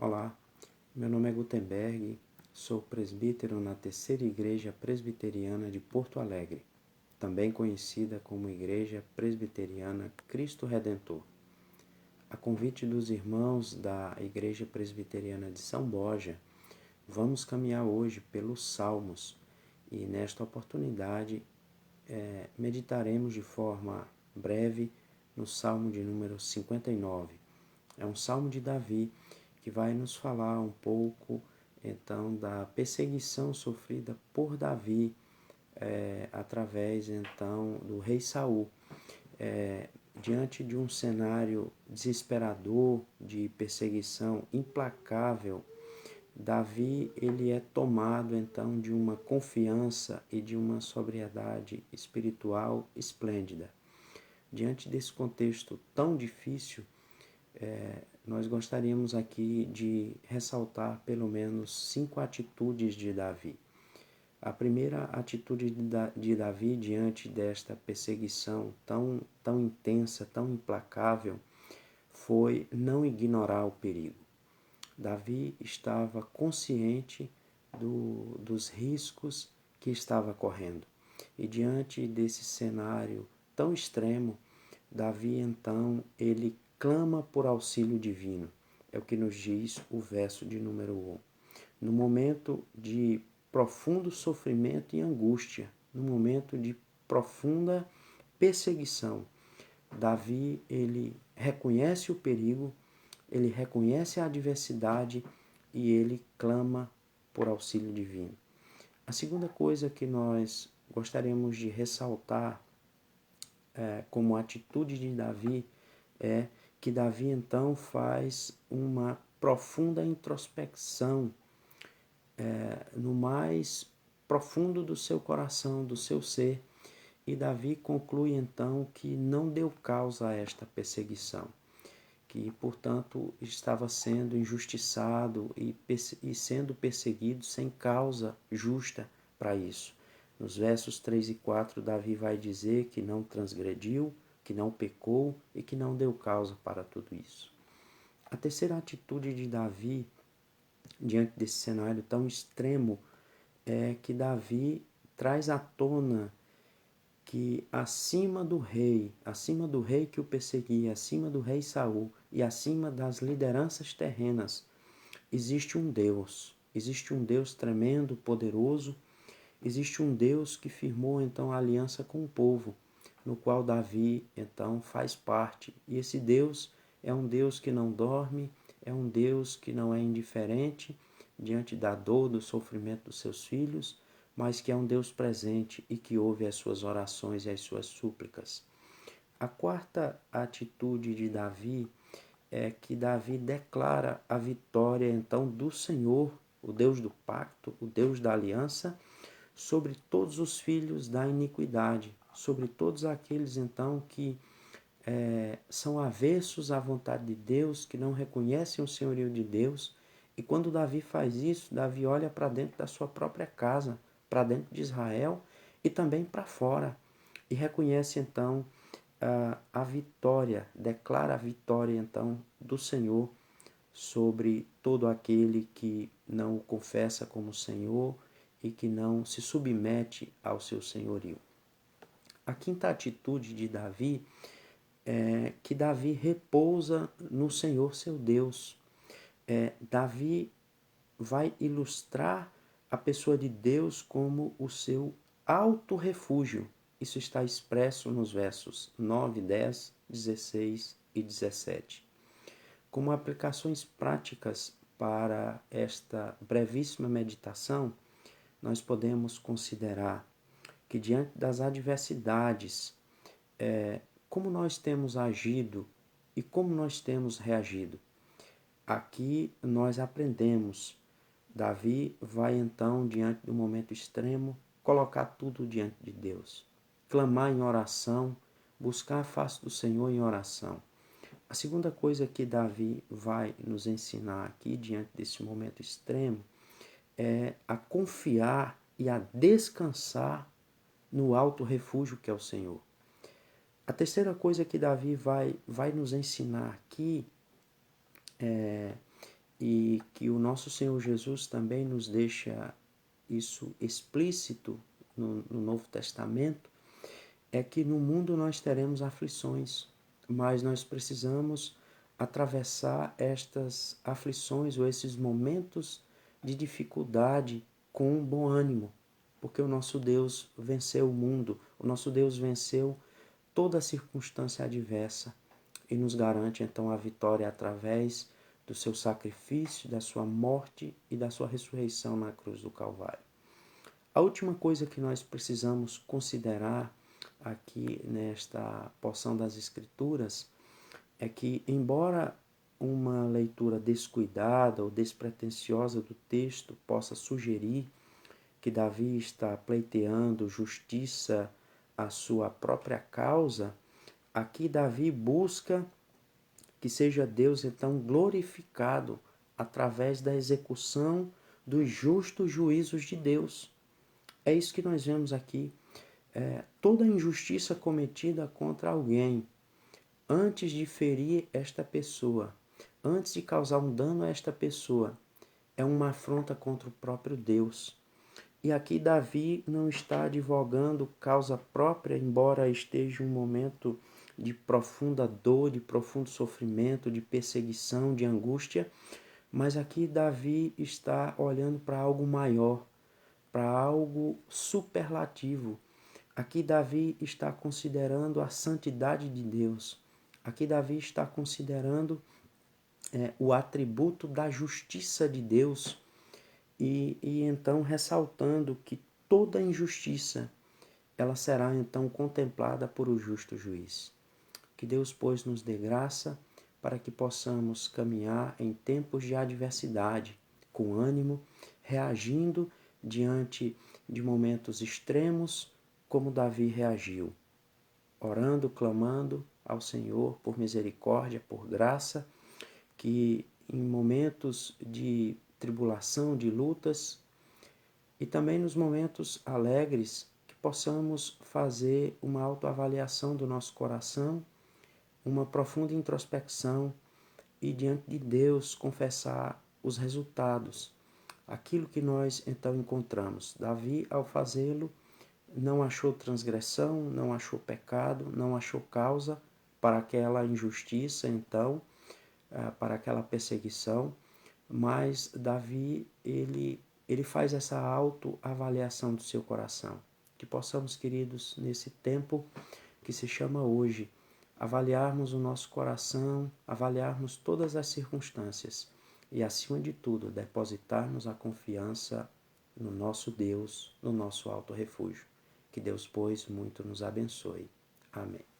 Olá, meu nome é Gutenberg, sou presbítero na Terceira Igreja Presbiteriana de Porto Alegre, também conhecida como Igreja Presbiteriana Cristo Redentor. A convite dos irmãos da Igreja Presbiteriana de São Borja, vamos caminhar hoje pelos Salmos e nesta oportunidade meditaremos de forma breve no Salmo de número 59. É um Salmo de Davi que vai nos falar um pouco então da perseguição sofrida por Davi através então do rei Saul. Diante de um cenário desesperador de perseguição implacável, Davi ele é tomado então de uma confiança e de uma sobriedade espiritual esplêndida. Diante desse contexto tão difícil, nós gostaríamos aqui de ressaltar pelo menos 5 atitudes de Davi. A primeira atitude de Davi diante desta perseguição tão intensa, tão implacável, foi não ignorar o perigo. Davi estava consciente dos riscos que estava correndo. E diante desse cenário tão extremo, Davi então, ele clama por auxílio divino. É o que nos diz o verso de número 1. No momento de profundo sofrimento e angústia, no momento de profunda perseguição, Davi, ele reconhece o perigo, ele reconhece a adversidade e ele clama por auxílio divino. A segunda coisa que nós gostaríamos de ressaltar como atitude de Davi é que Davi então faz uma profunda introspecção no mais profundo do seu coração, do seu ser, e Davi conclui então que não deu causa a esta perseguição, que portanto estava sendo injustiçado e sendo perseguido sem causa justa para isso. Nos versos 3 e 4, Davi vai dizer que não transgrediu, que não pecou e que não deu causa para tudo isso. A terceira atitude de Davi, diante desse cenário tão extremo, é que Davi traz à tona que acima do rei que o perseguia, acima do rei Saul e acima das lideranças terrenas, existe um Deus tremendo, poderoso. Existe um Deus que firmou então a aliança com o povo, no qual Davi então faz parte. E esse Deus é um Deus que não dorme, é um Deus que não é indiferente diante da dor, do sofrimento dos seus filhos, mas que é um Deus presente e que ouve as suas orações e as suas súplicas. A quarta atitude de Davi é que Davi declara a vitória então do Senhor, o Deus do pacto, o Deus da aliança, sobre todos os filhos da iniquidade, sobre todos aqueles então que são avessos à vontade de Deus, que não reconhecem o senhorio de Deus. E quando Davi faz isso, Davi olha para dentro da sua própria casa, para dentro de Israel e também para fora, e reconhece então a vitória, declara a vitória então do Senhor sobre todo aquele que não o confessa como Senhor e que não se submete ao seu senhorio. A quinta atitude de Davi é que Davi repousa no Senhor seu Deus. Davi vai ilustrar a pessoa de Deus como o seu alto refúgio. Isso está expresso nos versos 9, 10, 16 e 17. Como aplicações práticas para esta brevíssima meditação, nós podemos considerar que diante das adversidades, como nós temos agido e como nós temos reagido. Aqui nós aprendemos. Davi vai então, diante do momento extremo, colocar tudo diante de Deus. Clamar em oração, buscar a face do Senhor em oração. A segunda coisa que Davi vai nos ensinar aqui, diante desse momento extremo, é a confiar e a descansar no alto refúgio que é o Senhor. A terceira coisa que Davi vai nos ensinar aqui e que o nosso Senhor Jesus também nos deixa isso explícito no Novo Testamento, é que no mundo nós teremos aflições, mas nós precisamos atravessar estas aflições ou esses momentos de dificuldade com bom ânimo, porque o nosso Deus venceu o mundo, o nosso Deus venceu toda circunstância adversa e nos garante então a vitória através do seu sacrifício, da sua morte e da sua ressurreição na cruz do Calvário. A última coisa que nós precisamos considerar aqui nesta porção das Escrituras é que, embora uma leitura descuidada ou despretensiosa do texto possa sugerir que Davi está pleiteando justiça à sua própria causa, aqui Davi busca que seja Deus então glorificado através da execução dos justos juízos de Deus. É isso que nós vemos aqui. Toda injustiça cometida contra alguém, antes de ferir esta pessoa, antes de causar um dano a esta pessoa, é uma afronta contra o próprio Deus. E aqui Davi não está advogando causa própria, embora esteja em um momento de profunda dor, de profundo sofrimento, de perseguição, de angústia, mas aqui Davi está olhando para algo maior, para algo superlativo. Aqui Davi está considerando a santidade de Deus. Aqui Davi está considerando o atributo da justiça de Deus e então ressaltando que toda injustiça ela será então contemplada por o justo juiz. Que Deus, pois, nos dê graça para que possamos caminhar em tempos de adversidade, com ânimo, reagindo diante de momentos extremos, como Davi reagiu, orando, clamando ao Senhor por misericórdia, por graça, que em momentos de tribulação, de lutas, e também nos momentos alegres, que possamos fazer uma autoavaliação do nosso coração, uma profunda introspecção e diante de Deus confessar os resultados, aquilo que nós então encontramos. Davi, ao fazê-lo, não achou transgressão, não achou pecado, não achou causa para aquela injustiça, então, para aquela perseguição, mas Davi, ele faz essa autoavaliação do seu coração. Que possamos, queridos, nesse tempo que se chama hoje, avaliarmos o nosso coração, avaliarmos todas as circunstâncias e, acima de tudo, depositarmos a confiança no nosso Deus, no nosso alto refúgio. Que Deus, pois, muito nos abençoe. Amém.